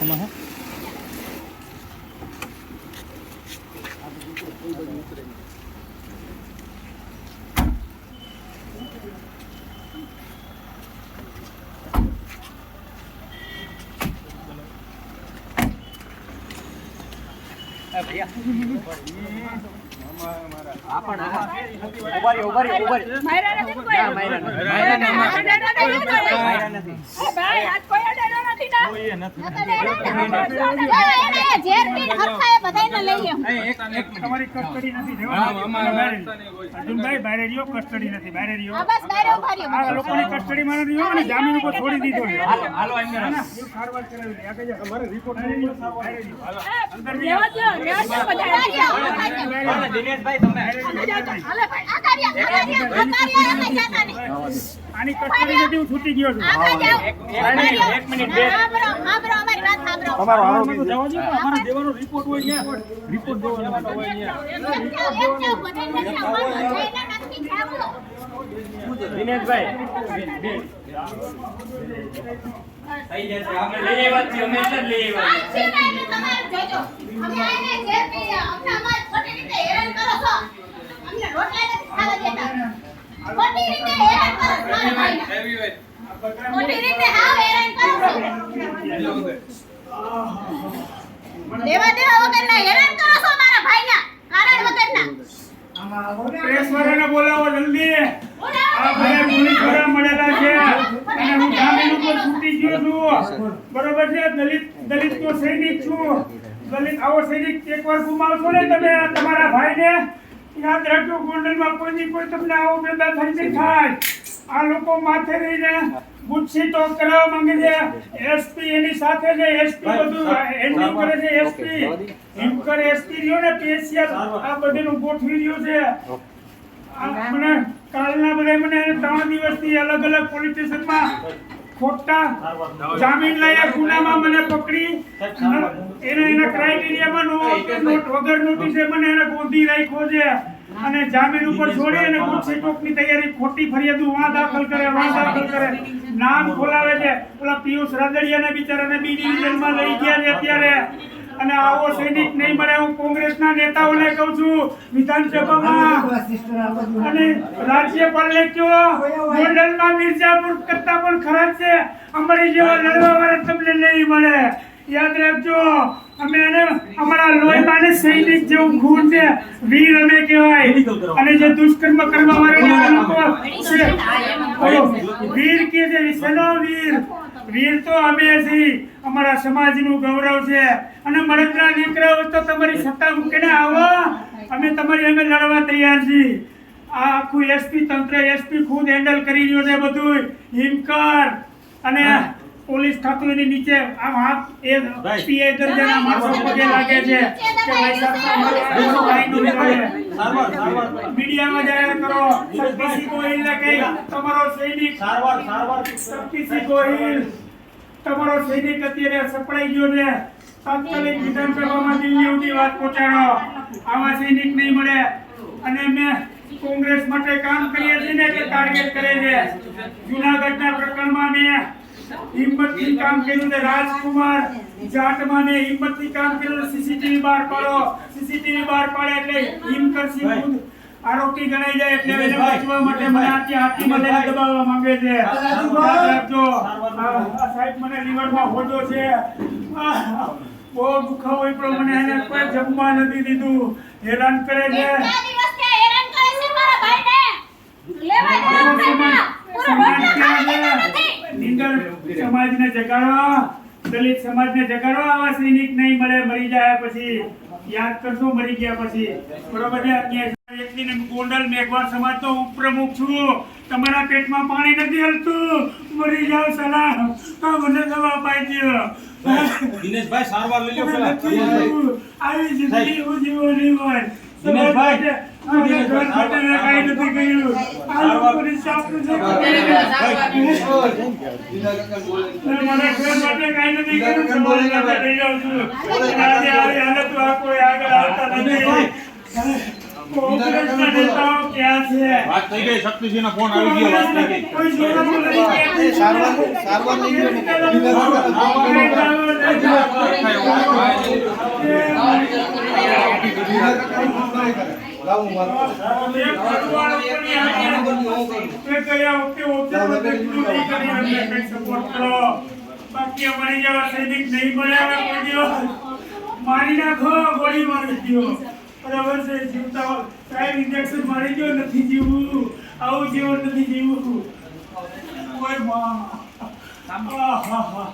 આમાં હે भैया જામીન ઉપર છોડી દીધો દિનેશભાઈ તમે આની કસ્ટડી નથી હું છૂટી ગયો છું એક મિનિટ અમારી વાત સાંભળો અમારો આરોપી જવા દો અમારો દેવાનો રિપોર્ટ હોય છે રિપોર્ટ દેવાનો હોય છે દિનેશભાઈ થઈ જશે અમે લઈ આવ્યા છીએ અમે એટલે લઈ આવ્યા છીએ તમારે જોજો અમે આને જે પી અમને અમાર ખોટી રીતે હેરાન કરો છો અમને રોટલા નથી ખાવા દેતા ખોટી રીતે હેરાન કરો છો ખોટી રીતે હાવ હેરાન કરો છો લેવા દેવા વગરના હેરાન કરો છો મારા ભાઈના કારણ વગરના પ્રેસ વાળાને બોલાવો જલ્દી આ ભાઈ પોલીસ વાળા મળેલા છે અને હું જામીન ઉપર છૂટી ગયો છું બરોબર છે દલિત નો સૈનિક છું દલિત આવો સૈનિક એકવાર ગુમાવશો ને તમે તમારા ભાઈને યાદ રાખજો ગોંડલમાં કોઈ તમને આવો પેદા થઈ થાય આ લોકો માથે રહીને ગુસ્સી તો કરવા માંગે છે એસપી એની સાથે છે એસપી બધું હેન્ડલિંગ કરે છે એસપી હિમકર એસપી રહ્યો ને પેશિયલ આ બધું ગોઠવી રહ્યો છે મને કાલના બધા મને 3 દિવસથી અલગ અલગ પોલીસ સ્ટેશનમાં ખોટા જામીન લાયા ગુનામાં મને પકડી એના ક્રાઇટેરિયામાં નોટ વગર નોટિસે મને એને ગોંધી રાખ્યો છે અને જામીન ઉપર છોડી અને ગુસ્સી ટોકની તૈયારી ખોટી ફરિયાદો દાખલ કરે નામ ખોલાવે છે ઓલા પિયુષ રાદડિયાને બિચારાને બી ડિવિઝનમાં લઈ ગયા છે અત્યારે અને આવો સૈનિક નહીં મળે હું કોંગ્રેસના નેતાઓને કહું છું વિધાનસભામાં અને રાજ્યપાલને કહો ગોંડલમાં મિર્જાપુર કરતા પણ ખરાબ છે અમારી જેવા લડવા વાળા તમને નહીં મળે યાદ રાખજો અમે એને અમારા લોહીમાં સૈનિક જેવું ખૂન છે વીર અમે કહેવાય અને જે દુષ્કર્મ કરવા વાળા લોકો વીર કે છે વિશેનો વીર તો અમે છીએ અમારા સમાજનું ગૌરવ છે અને મળદના દીકરાઓ તો તમારી સત્તા મૂકીને આવો અમે તમારી અમે લડવા તૈયાર છીએ આ આખું એસપી તંત્ર એસપી ખુદ હેન્ડલ કરી રહ્યો છે બધું હિમકર અને પોલીસ ખાતું એની નીચે આમ હાથ એ પીઆઈ દરજાના માણસો પગે લાગે છે કે ભાઈ મીડિયામાં જાહેર કરો શક્તિસિંહ ગોહિલને કહી તમારો સૈનિક શક્તિસિંહ ગોહિલ તમારો સૈનિક અત્યારે સપડાઈ ગયો છે તાત્કાલિક વિધાનસભામાં દિલ્હી સુધી વાત પહોંચાડો આવા સૈનિક નહીં મળે અને મેં કોંગ્રેસ માટે કામ કરીએ છીએ ને કે ટાર્ગેટ કરે છે જૂનાગઢના પ્રકરણમાં મેં હિંમતથી કામ કર્યું છે રાજકુમાર જાટમાં ને હિંમતથી કામ કર્યું સીસીટીવી બહાર પાડો સીસીટીવી બહાર પાડે એટલે હિમકર સિંહ ખુદ આરોપી ગણાઈ જાય એટલે એને બચવા માટે મને આથી હાથીમાં લઈને દબાવવા માંગે છે રાખજો આ સાહેબ મને લીવરમાં હોજો છે બહુ દુખાવો હોય પણ મને એને કોઈ જમવા નથી દીધું હેરાન કરે છે સમાજને જગાડો દલિત સમાજને જગાડો આવા સૈનિક નહીં મળે મરી જાય પછી યાદ કરશો મરી ગયા પછી બરોબર છે વ્યક્તિને ગોંડલ મેઘવાળ સમાજનો ઉપપ્રમુખ છું તમારા પેટમાં પાણી નથી હલતું મરી જાવ સલાહ તો મને દવા પાઈ દો દિનેશભાઈ સારવાર લઈ લો પેલા આવી જિંદગી હું જીવો નહીં હોય દિનેશભાઈ ઘર માટે મેં કાંઈ નથી કર્યું આ લોકોની સાપનું છે મને ઘર માટે કાંઈ નથી કર્યું સમાજ માટે લઈ જાઉં છું આજે આવી હાલત આ કોઈ આગળ આવતા નથી કોંગ્રેસના નેતાઓ ક્યાં છે? વાત થઈ ગઈ, શક્તિસિંહનો ફોન આવી ગયો, વાત થઈ ગઈ. કોઈ જોડાતું નથી. સારવાર લઈ લ્યો ને. લાવું મારું. બાકી અમારી જેવા સૈનિક નહીં મળ્યા કોઈ દિવસ. મારી નાખો, ગોળી મારી દો. બરાબર છે? જીવતા સાહેબ ઇન્જેક્શન મારી દો, નથી જીવવું. આવું જીવન નથી જીવવું. ઓય માં, આહાહા.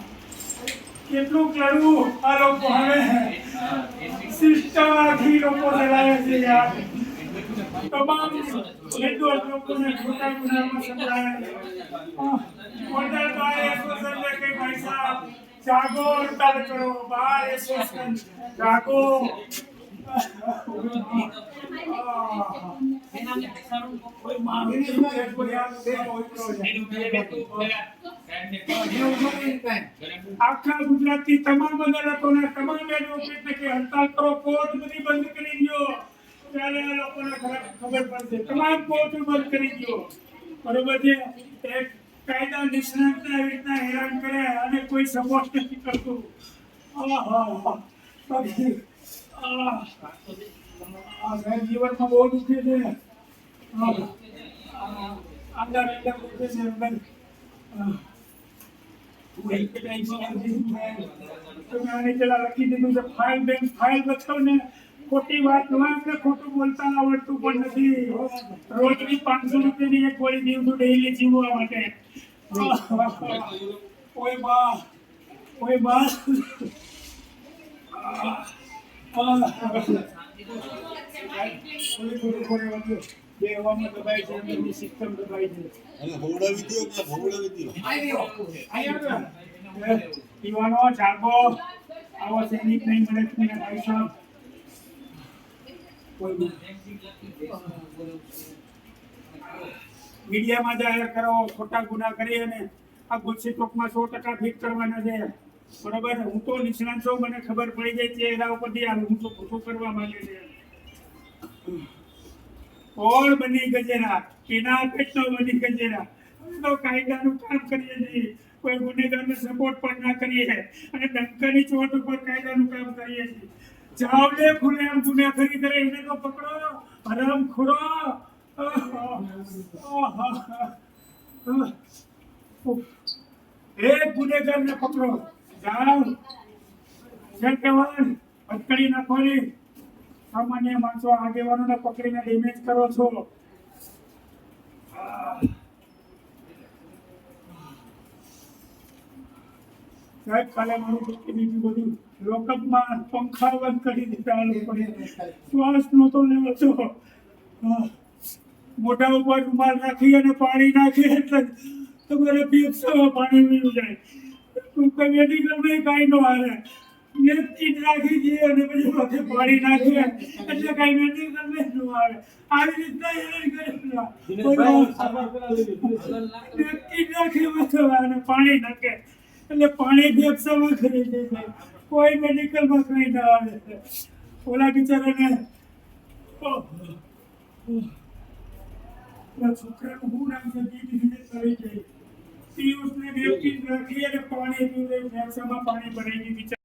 કેટલું કરવું આ લોકો હવે સિસ્ટમ આખી લોકો ચલાવે છે યાર. તમામ નિર્દોષ લોકોને ખોટા ગુનામાં સંકળાયા. હોટલ બાર એસોસિએશન ને કે ભાઈ સાહેબ જાગો, હડતાલ કરો. બાર એસોસિએશન જાગો. આખા ગુજરાતની તમામ અદાલતોને તમામ એડવોકેટને કે હડતાલ કરો, કોર્ટ બધી બંધ કરી દો. ત્યારે આ લોકોને ખબર પડશે. તમામ કોર્ટ બંધ કરી દો. બરોબર છે? એક કાયદા નિષ્ણાતને આવી રીતના હેરાન કરે અને કોઈ સપોર્ટ નથી કરતું. બાકી સાહેબ જીવનમાં બહુ દુખે છે. અંદર દુખે છે અંદર. તમે આની પેલા લખી દીધું છે ફાઇલ બેંક ફાઇલ બતાવો ને. ખોટી વાત ન આપણે ખોટું બોલતા આવડતું પણ નથી. રોજની 500 રૂપિયાની એક ગોળી જીવતું ડેઈલી જીવવા માટે. ઓય બા, ઓય બા. સિસ્ટમ દબાઈ છે. યુવાનો જાગો, આવો સૈનિક નહીં મળે તમને ભાઈ સાહેબ. મીડિયામાં જાહેર કરો, ખોટા ગુના કરી અને આ ગુસ્સી ટોકમાં 100% ફિટ કરવાના છે. બરોબર? હું તો નિષ્ણાત છું, મને ખબર પડી જાય છે એના ઉપરથી હું તો ખોટું કરવા માંગે છે. કોણ બની ગજેરા? કેના પેટનો બની ગજેરા? તો કાયદાનું કામ કરીએ છીએ, કોઈ ગુનેગારને સપોર્ટ પણ ના કરીએ અને ડંકાની ચોટ ઉપર કાયદાનું કામ કરીએ છીએ. જાવડે ખુલે આમ ગુનેખોરી કરે એને તો પકડો, હરામખોરો. એક ગુનેગારને પકડો, જાઓ. જે કહેવાય પકડી નાખવાની. સામાન્ય માણસો આગેવાનોને પકડીને ડેમેજ કરો છો. સાહેબ કાલે મારું બીજું બધું લોકઅપમાં પંખા બંધ કરી દીધા લોકોને. શ્વાસ નહોતો લેવાતો. મોઢા ઉપર રૂમાલ રાખી અને પાણી નાખી એટલે તમારે પીપસામાં પાણી પીવું જાય. કોઈ મેડિકલમાં કાંઈ ન હાલે. નેપકીન રાખી દઈએ અને પછી માથે પાણી નાખીએ એટલે કાંઈ મેડિકલમાં ન આવે. આવી રીતના હેરાન કરેલા. નેપકીન નાખી માથે અને પાણી નાખે એટલે પાણી ફેફસામાં ખરી જાય. કોઈ મેડિકલમાં કંઈ ના આવે. ઓલા બિચારાને છોકરાનું શું નામ છે? કરી જાય. પિયુષને નેપકીન રાખી અને પાણી પીવે, ફેફસામાં પાણી ભરાઈ ગયું.